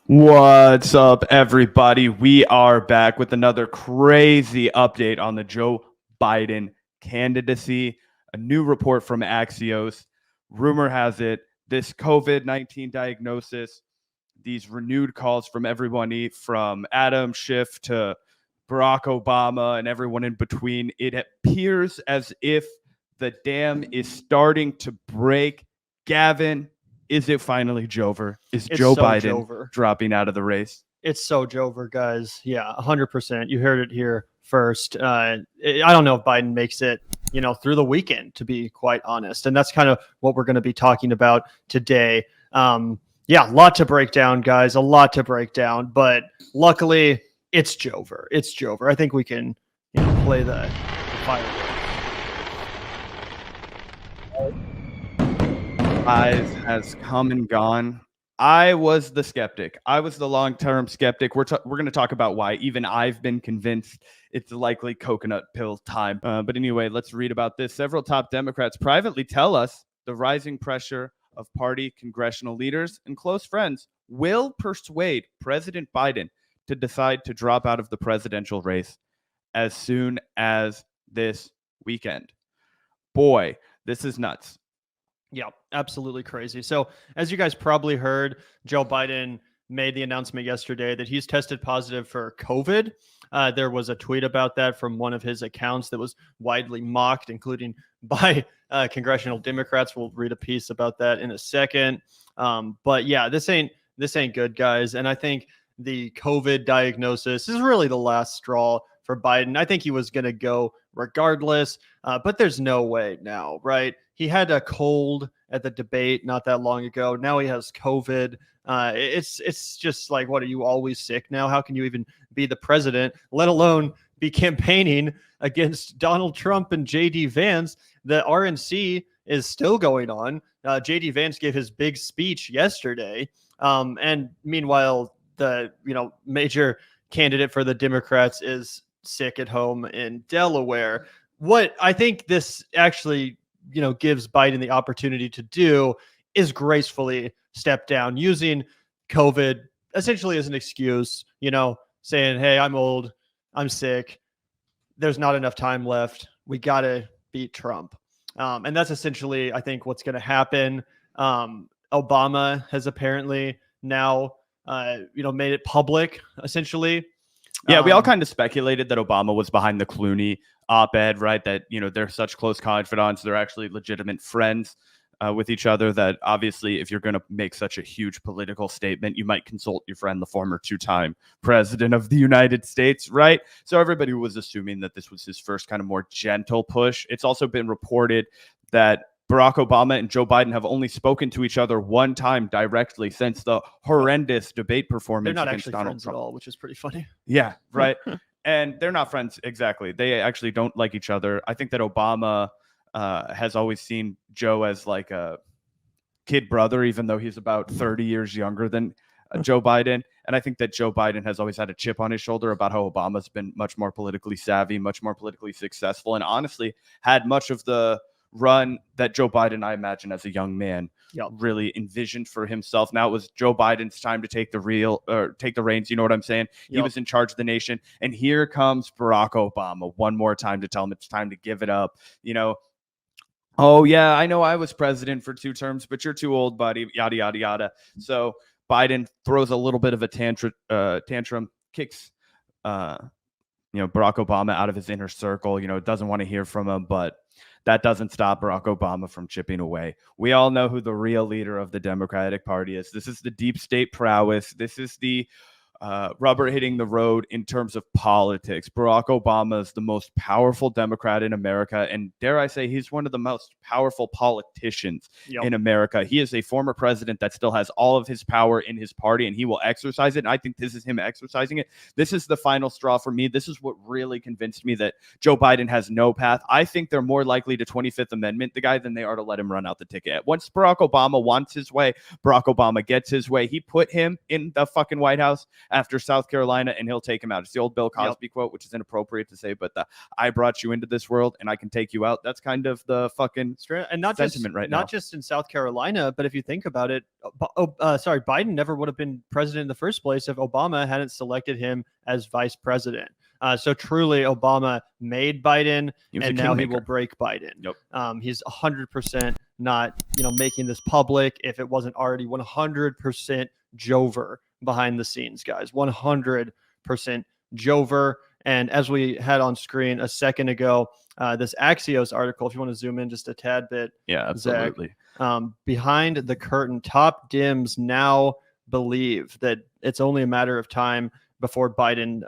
What's up, everybody? We are back with another crazy update on the Joe Biden candidacy. A new report from Axios. Rumor has it this COVID-19 diagnosis, these renewed calls from everyone from Adam Schiff to Barack Obama and everyone in between. It appears as if the dam is starting to break. Gavin, is it finally Jover? Is It's Joe so Biden Jover. dropping out of the race? It's so Jover, guys. Yeah, 100%. You heard it here first. I don't know if Biden makes it, through the weekend, to be quite honest. And that's kind of what we're going to be talking about today. Yeah, a lot to break down, guys. A lot to break down. But luckily, it's Jover. It's Jover. I think we can, play the fireworks. Eyes has come and gone. I was the skeptic. I was the long-term skeptic. We're going to talk about why even I've been convinced it's likely coconut pill time. But anyway, let's read about this. Several top Democrats privately tell us the rising pressure of party congressional leaders and close friends will persuade President Biden to decide to drop out of the presidential race as soon as this weekend. Boy, this is nuts. Yeah, absolutely crazy. So, as you guys probably heard, Joe Biden made the announcement yesterday that he's tested positive for COVID. There was a tweet about that from one of his accounts that was widely mocked, including by congressional Democrats. We'll read a piece about that in a second. But yeah, this ain't good, guys. And I think the COVID diagnosis is really the last straw for Biden. I think he was going to go regardless, but there's no way now, right? He had a cold at the debate not that long ago. Now he has COVID. It's just like, what, are you always sick now? How can you even be the president, let alone be campaigning against Donald Trump and J.D. Vance? The RNC is still going on. J.D. Vance gave his big speech yesterday. And meanwhile, the major candidate for the Democrats is sick at home in Delaware. What I think this actually gives Biden the opportunity to do is gracefully step down, using COVID essentially as an excuse, saying, hey, I'm old, I'm sick, there's not enough time left, we got to beat Trump. And that's essentially, I think, what's going to happen. Obama has apparently now, made it public, essentially. Yeah, we all kind of speculated that Obama was behind the Clooney op-ed, right? That, they're such close confidants. They're actually legitimate friends with each other, that obviously if you're going to make such a huge political statement, you might consult your friend, the former two-time president of the United States, right? So everybody was assuming that this was his first kind of more gentle push. It's also been reported that Barack Obama and Joe Biden have only spoken to each other one time directly since the horrendous debate performance. They're not against actually Donald friends Trump at all, which is pretty funny. Yeah, right. And they're not friends. Exactly. They actually don't like each other. I think that Obama has always seen Joe as like a kid brother, even though he's about 30 years younger than Joe Biden. And I think that Joe Biden has always had a chip on his shoulder about how Obama's been much more politically savvy, much more politically successful, and honestly had much of the run that Joe Biden, I imagine, as a young man, really envisioned for himself. Now it was Joe Biden's time to take the reins. You know what I'm saying? He was in charge of the nation. And here comes Barack Obama one more time to tell him it's time to give it up. Oh, yeah, I know I was president for 2 terms, but you're too old, buddy, yada, yada, yada. So Biden throws a little bit of a tantrum, kicks Barack Obama out of his inner circle, doesn't want to hear from him, but that doesn't stop Barack Obama from chipping away. We all know who the real leader of the Democratic Party is. This is the deep state prowess. This is the rubber hitting the road in terms of politics. Barack Obama is the most powerful Democrat in America, and dare I say, he's one of the most powerful politicians in America. He is a former president that still has all of his power in his party, and he will exercise it. And I think this is him exercising it. This is the final straw for me. This is what really convinced me that Joe Biden has no path. I think they're more likely to 25th Amendment the guy than they are to let him run out the ticket. Once Barack Obama wants his way, Barack Obama gets his way. He put him in the fucking White House after South Carolina, and he'll take him out. It's the old Bill Cosby quote, which is inappropriate to say, but I brought you into this world and I can take you out. That's kind of the fucking and not sentiment just, right now. Not just in South Carolina, but if you think about it, Biden never would have been president in the first place if Obama hadn't selected him as vice president. So truly, Obama made Biden, and now he will break Biden. Yep. He's 100% not, making this public if it wasn't already 100% Jover behind the scenes, guys. 100% Jover. And as we had on screen a second ago, this Axios article, if you want to zoom in just a tad bit. Yeah, absolutely. Zach, behind the curtain, top Dems now believe that it's only a matter of time before Biden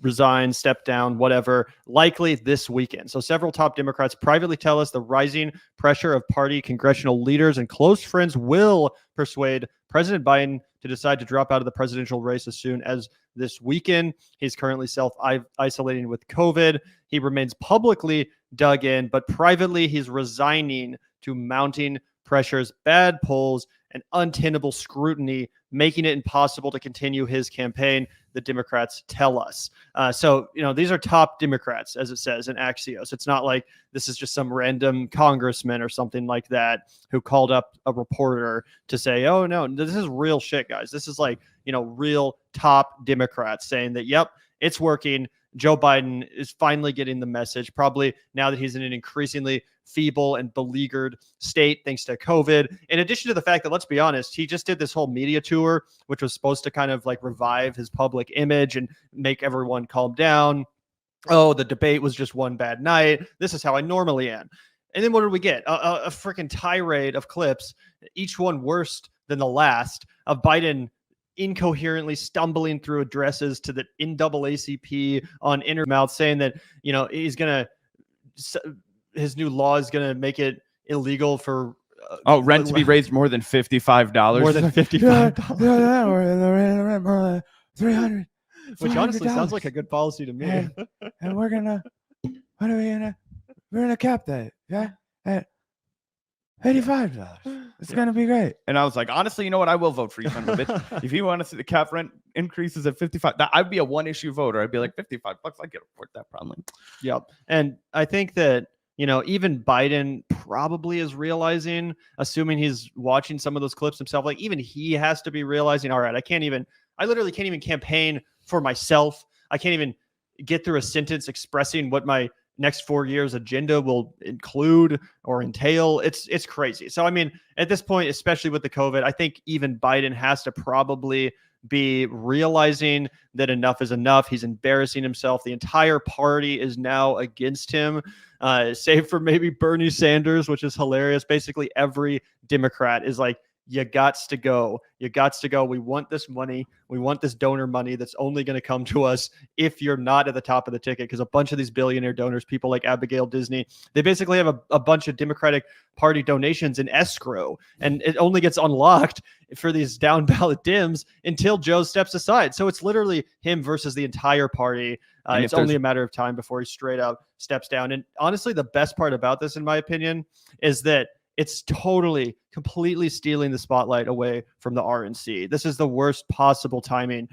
resign, step down, whatever, likely this weekend. So several top Democrats privately tell us the rising pressure of party congressional leaders and close friends will persuade President Biden to decide to drop out of the presidential race as soon as this weekend. He's currently self-isolating with COVID. He remains publicly dug in, but privately he's resigning to mounting pressures, bad polls, and untenable scrutiny, making it impossible to continue his campaign, the Democrats tell us. So, these are top Democrats, as it says in Axios. It's not like this is just some random congressman or something like that who called up a reporter to say, oh, no, this is real shit, guys. This is like, real top Democrats saying that, yep, it's working. Joe Biden is finally getting the message, probably now that he's in an increasingly feeble and beleaguered state thanks to COVID. In addition to the fact that, let's be honest, he just did this whole media tour, which was supposed to kind of like revive his public image and make everyone calm down. Oh, the debate was just one bad night. This is how I normally am. And then what did we get? A freaking tirade of clips, each one worse than the last, of Biden incoherently stumbling through addresses to the NAACP on intermouth, saying that he's gonna, his new law is gonna make it illegal for rent to be raised more than $55. More than $55. More than $300. Which honestly sounds like a good policy to me. And we're gonna cap that, yeah, at $85. It's gonna be great. And I was like, honestly, you know what? I will vote for you, son of a bitch. If you want to see the cap rent increases at 55, I'd be a one-issue voter. I'd be like, $55, I can afford that probably. Yep. And I think that even Biden probably is realizing, assuming he's watching some of those clips himself, like even he has to be realizing, all right, I literally can't even campaign for myself. I can't even get through a sentence expressing what my next 4 years agenda will include or entail. It's crazy. So, I mean, at this point, especially with the COVID, I think even Biden has to probably be realizing that enough is enough. He's embarrassing himself. The entire party is now against him, save for maybe Bernie Sanders, which is hilarious. Basically, every Democrat is like, you gots to go. You gots to go. We want this money. We want this donor money that's only going to come to us if you're not at the top of the ticket. Because a bunch of these billionaire donors, people like Abigail Disney, they basically have a bunch of Democratic Party donations in escrow. And it only gets unlocked for these down ballot Dems until Joe steps aside. So it's literally him versus the entire party. It's only a matter of time before he straight out steps down. And honestly, the best part about this, in my opinion, is that it's totally, completely stealing the spotlight away from the RNC. This is the worst possible timing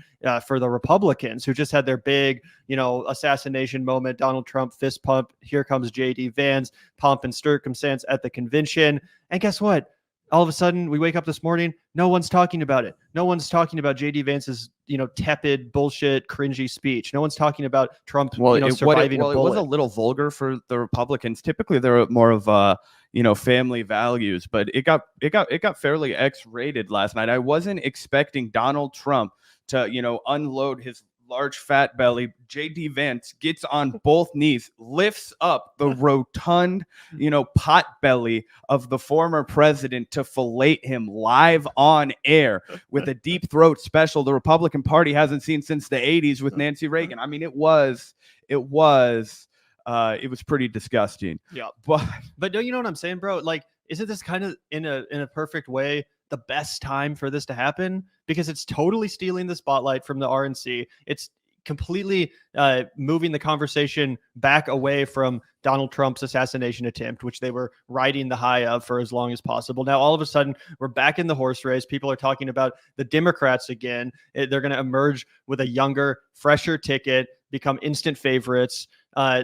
for the Republicans, who just had their big, assassination moment. Donald Trump fist pump. Here comes J.D. Vance, pomp and circumstance at the convention. And guess what? All of a sudden, we wake up this morning, no one's talking about it. No one's talking about J.D. Vance's, tepid, bullshit, cringy speech. No one's talking about Trump, surviving a bullet. It was a little vulgar for the Republicans. Typically, they're more of family values, but it got fairly X-rated last night. I wasn't expecting Donald Trump to, unload his large fat belly. J.D. Vance gets on both knees, lifts up the rotund, pot belly of the former president to fillet him live on air with a deep throat special the Republican Party hasn't seen since the 80s with Nancy Reagan. I mean, it was pretty disgusting. Yeah. But you know what I'm saying, bro? Like, isn't this kind of in a perfect way the best time for this to happen? Because it's totally stealing the spotlight from the RNC. It's completely moving the conversation back away from Donald Trump's assassination attempt, which they were riding the high of for as long as possible. Now, all of a sudden, we're back in the horse race. People are talking about the Democrats again. They're going to emerge with a younger, fresher ticket, become instant favorites.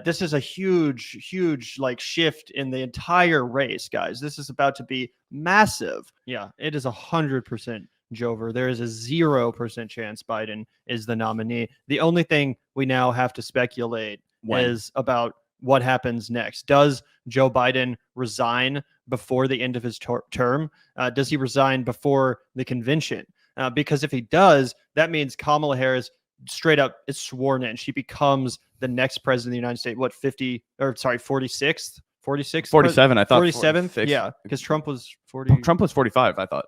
This is a huge like shift in the entire race, guys. This is about to be massive. Yeah, it is 100% Jover. There is a 0% chance Biden is the nominee. The only thing we now have to speculate is about what happens next. Does Joe Biden resign before the end of his term? Does he resign before the convention? Because if he does, that means Kamala Harris straight up is sworn in. She becomes the next president of the United States. What, 46th? 47, I thought. 47th? Yeah, because Trump was 40. Trump was 45, I thought.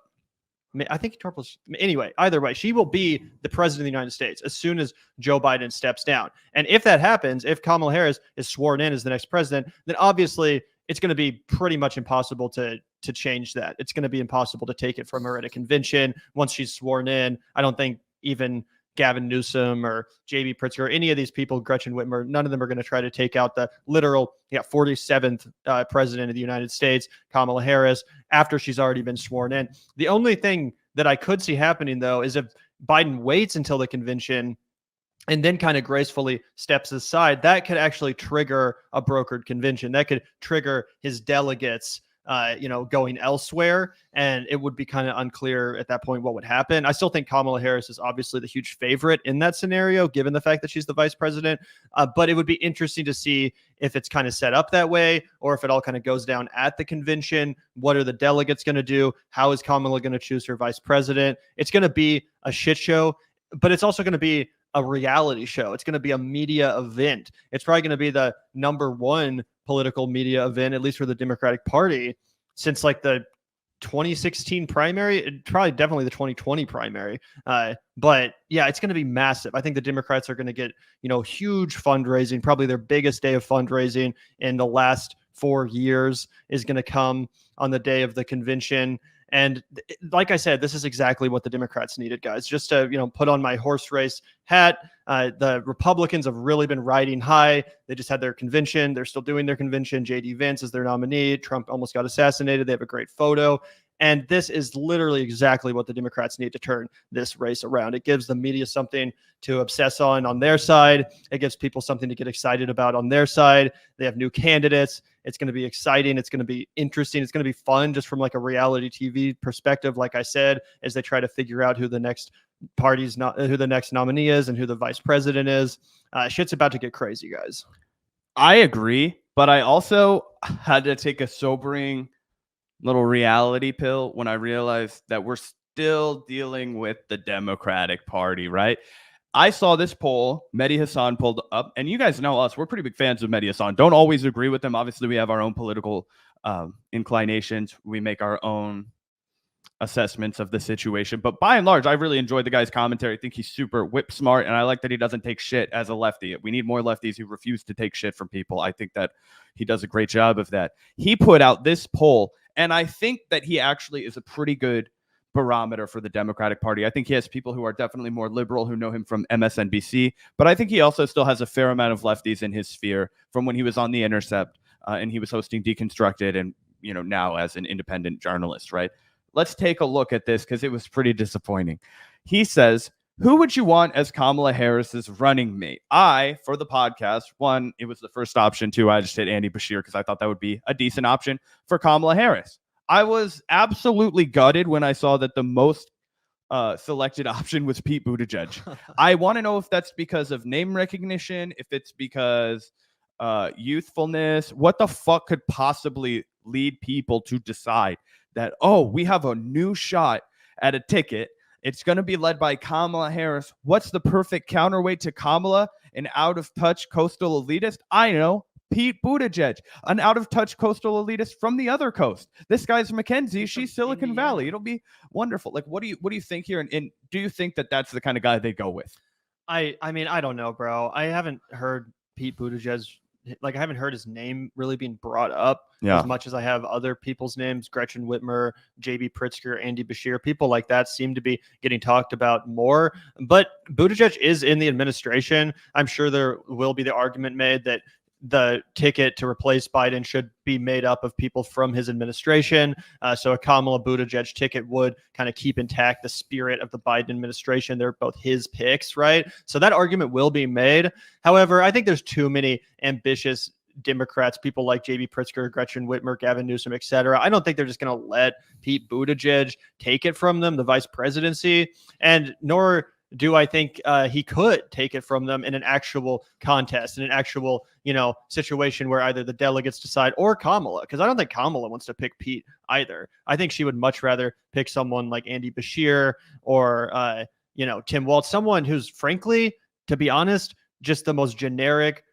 I think Trump was. Anyway, either way, she will be the president of the United States as soon as Joe Biden steps down. And if that happens, if Kamala Harris is sworn in as the next president, then obviously it's going to be pretty much impossible to change that. It's going to be impossible to take it from her at a convention once she's sworn in. I don't think even Gavin Newsom or J.B. Pritzker or any of these people, Gretchen Whitmer, none of them are going to try to take out the literal 47th president of the United States, Kamala Harris, after she's already been sworn in. The only thing that I could see happening, though, is if Biden waits until the convention and then kind of gracefully steps aside, that could actually trigger a brokered convention. That could trigger his delegates going elsewhere, and it would be kind of unclear at that point what would happen. I still think Kamala Harris is obviously the huge favorite in that scenario, given the fact that she's the vice president. But it would be interesting to see if it's kind of set up that way, or if it all kind of goes down at the convention. What are the delegates going to do? How is Kamala going to choose her vice president? It's going to be a shit show, but it's also going to be a reality show. It's going to be a media event. It's probably going to be the number one political media event, at least for the Democratic Party, since like the 2016 primary, probably definitely the 2020 primary. But yeah, it's going to be massive. I think the Democrats are going to get, huge fundraising. Probably their biggest day of fundraising in the last 4 years is going to come on the day of the convention. And like I said, this is exactly what the Democrats needed, guys. Just to, put on my horse race hat. The Republicans have really been riding high. They just had their convention. They're still doing their convention. J.D. Vance is their nominee. Trump almost got assassinated. They have a great photo. And this is literally exactly what the Democrats need to turn this race around. It gives the media something to obsess on their side. It gives people something to get excited about on their side. They have new candidates. It's going to be exciting. It's going to be interesting. It's going to be fun just from like a reality TV perspective, like I said, as they try to figure out who the next who the next nominee is and who the vice president is. Shit's about to get crazy, guys. I agree, but I also had to take a sobering little reality pill when I realized that we're still dealing with the Democratic Party, right? I saw this poll Mehdi Hassan pulled up, and you guys know us. We're pretty big fans of Mehdi Hassan. Don't always agree with him. Obviously, we have our own political inclinations. We make our own assessments of the situation. But by and large, I really enjoyed the guy's commentary. I think he's super whip smart, and I like that he doesn't take shit as a lefty. We need more lefties who refuse to take shit from people. I think that he does a great job of that. He put out this poll, and I think that he actually is a pretty good barometer for the Democratic Party. I think he has people who are definitely more liberal who know him from MSNBC, but I think he also still has a fair amount of lefties in his sphere from when he was on The Intercept and he was hosting Deconstructed and, now as an independent journalist, right? Let's take a look at this because it was pretty disappointing. He says, who would you want as Kamala Harris's running mate? For the podcast, one, it was the first option. Two, I just hit Andy Bashir because I thought that would be a decent option for Kamala Harris. I was absolutely gutted when I saw that the most selected option was Pete Buttigieg. I want to know if that's because of name recognition, if it's because youthfulness. What the fuck could possibly lead people to decide that, we have a new shot at a ticket. It's going to be led by Kamala Harris. What's the perfect counterweight to Kamala? An out-of-touch coastal elitist? I know. Pete Buttigieg, an out-of-touch coastal elitist from the other coast. This guy's Mackenzie. She's Silicon Valley. It'll be wonderful. Like, what do you think here? And do you think that that's the kind of guy they go with? I mean, I don't know, bro. I haven't heard Pete Buttigieg like, I haven't heard his name really being brought up Yeah. as much as I have other people's names. Gretchen Whitmer, JB Pritzker, Andy Bashir, people like that seem to be getting talked about more. But Buttigieg is in the administration. I'm sure there will be the argument made that the ticket to replace Biden should be made up of people from his administration. So a Kamala Buttigieg ticket would kind of keep intact the spirit of the Biden administration. They're both his picks, right? So that argument will be made. However, I think there's too many ambitious Democrats, people like JB Pritzker, Gretchen Whitmer, Gavin Newsom, et cetera. I don't think they're just going to let Pete Buttigieg take it from them, the vice presidency, and nor do I think he could take it from them in an actual contest, in an actual, situation where either the delegates decide or Kamala, because I don't think Kamala wants to pick Pete either. I think she would much rather pick someone like Andy Bashir or, Tim Walz, someone who's, frankly, to be honest, just the most generic,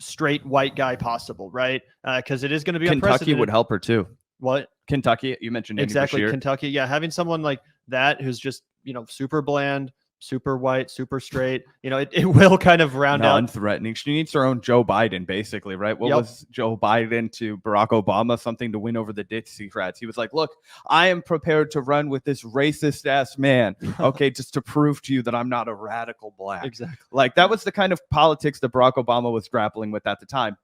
straight white guy possible, right? Because it is going to be Kentucky would help her too. What? Kentucky, you mentioned Andy Exactly, Bashir. Kentucky. Yeah, having someone like that who's just, super bland, super white, super straight, it will kind of round out. Unthreatening. She needs her own Joe Biden, basically, right? What was Joe Biden to Barack Obama? Something to win over the Dixiecrats. He was like, look, I am prepared to run with this racist ass man, okay, just to prove to you that I'm not a radical black. Exactly. Like, that was the kind of politics that Barack Obama was grappling with at the time.